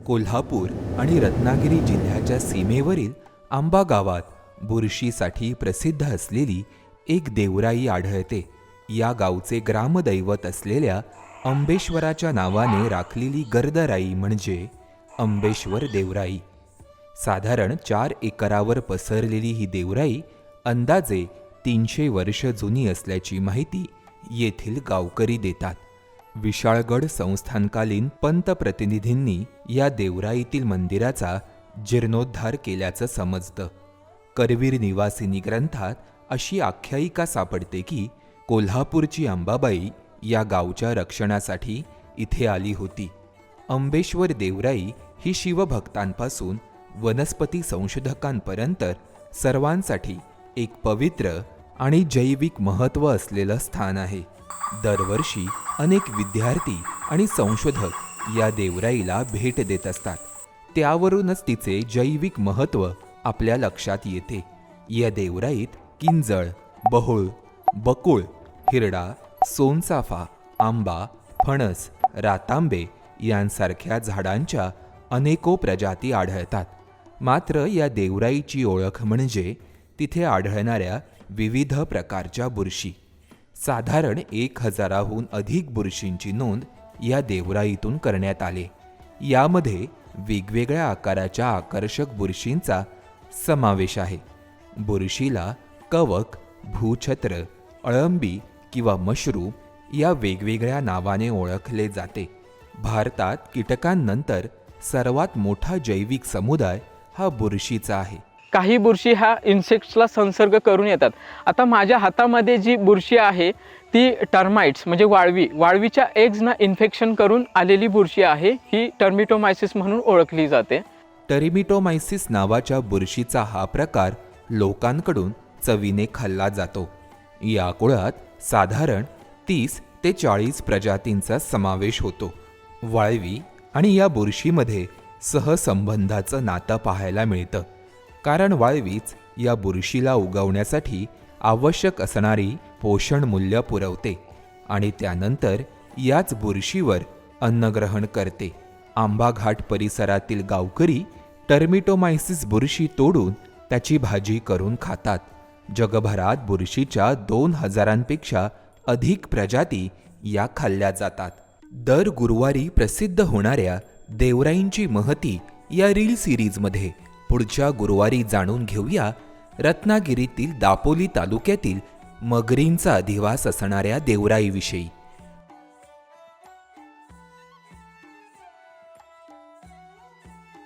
कोल्हापूर आणि रत्नागिरी जिल्ह्याच्या सीमेवरील आंबा गावात बुरशीसाठी प्रसिद्ध असलेली एक देवराई आढळते. या गावचे ग्रामदैवत असलेल्या अंबेश्वराच्या नावाने राखलेली गर्दराई म्हणजे अंबेश्वर देवराई. साधारण 4 एकरावर पसरलेली ही देवराई अंदाजे 300 वर्ष जुनी असल्याची माहिती येथील गावकरी देतात. विशाळगड संस्थानकालीन पंतप्रतिनिधींनी या देवराईतील मंदिराचा जीर्णोद्धार केल्याचं समजतं. करवीर निवासिनी ग्रंथात अशी आख्यायिका सापडते की कोल्हापूरची अंबाबाई या गावच्या रक्षणासाठी इथे आली होती. अंबेश्वर देवराई ही शिवभक्तांपासून वनस्पती संशोधकांपर्यंत सर्वांसाठी एक पवित्र आणि जैविक महत्त्व असलेलं स्थान आहे. दरवर्षी अनेक विद्यार्थी आणि संशोधक या देवराईला भेट देत असतात. त्यावरूनच तिचे जैविक महत्त्व आपल्या लक्षात येते. या देवराईत किंजळ, बहूळ, बकुळ, हिरडा, सोनचाफा, आंबा, फणस, रातांबे यांसारख्या झाडांच्या अनेको प्रजाती आढळतात. मात्र या देवराईची ओळख म्हणजे तिथे आढळणाऱ्या विविध प्रकारच्या बुरशी. साधारण 1000हून अधिक बुरशींची नोंद या देवराईतून करण्यात आली. यामध्ये वेगवेगळ्या आकाराच्या आकर्षक बुरशींचा समावेश आहे. बुरशीला कवक, भूछत्र, अळंबी किंवा मशरूम या वेगवेगळ्या नावाने ओळखले जाते. भारतात कीटकांनंतर सर्वात मोठा जैविक समुदाय हा बुरशीचा आहे. काही बुरशी ह्या इन्सेक्ट्सला संसर्ग करून येतात. आता माझ्या हातामध्ये जी बुरशी आहे ती टर्माइट्स म्हणजे वाळवीच्या एग्सना इन्फेक्शन करून आलेली बुरशी आहे. ही टर्मिटोमायसिस म्हणून ओळखली जाते. टर्मिटोमायसिस नावाच्या बुरशीचा हा प्रकार लोकांकडून चवीने खाल्ला जातो. या कुळात साधारण 30 ते 40 प्रजातींचा समावेश होतो. वाळवी आणि या बुरशीमध्ये सहसंबंधाचं नातं पाहायला मिळतं. कारण वाळवीच या बुरशीला उगवण्यासाठी आवश्यक असणारी पोषण मूल्य पुरवते आणि त्यानंतर याच बुरशीवर अन्नग्रहण करते. आंबाघाट परिसरातील गावकरी टर्मिटोमायसिस बुरशी तोडून त्याची भाजी करून खातात. जगभरात बुरशीच्या 2000पेक्षा अधिक प्रजाती या खाल्ल्या जातात. दर गुरुवारी प्रसिद्ध होणाऱ्या देवराईंची महती या रील सिरीजमध्ये पुढच्या गुरुवारी जाणून घेऊया रत्नागिरीतील दापोली तालुक्यातील मगरींचा अधिवास असणाऱ्या देवराईविषयी.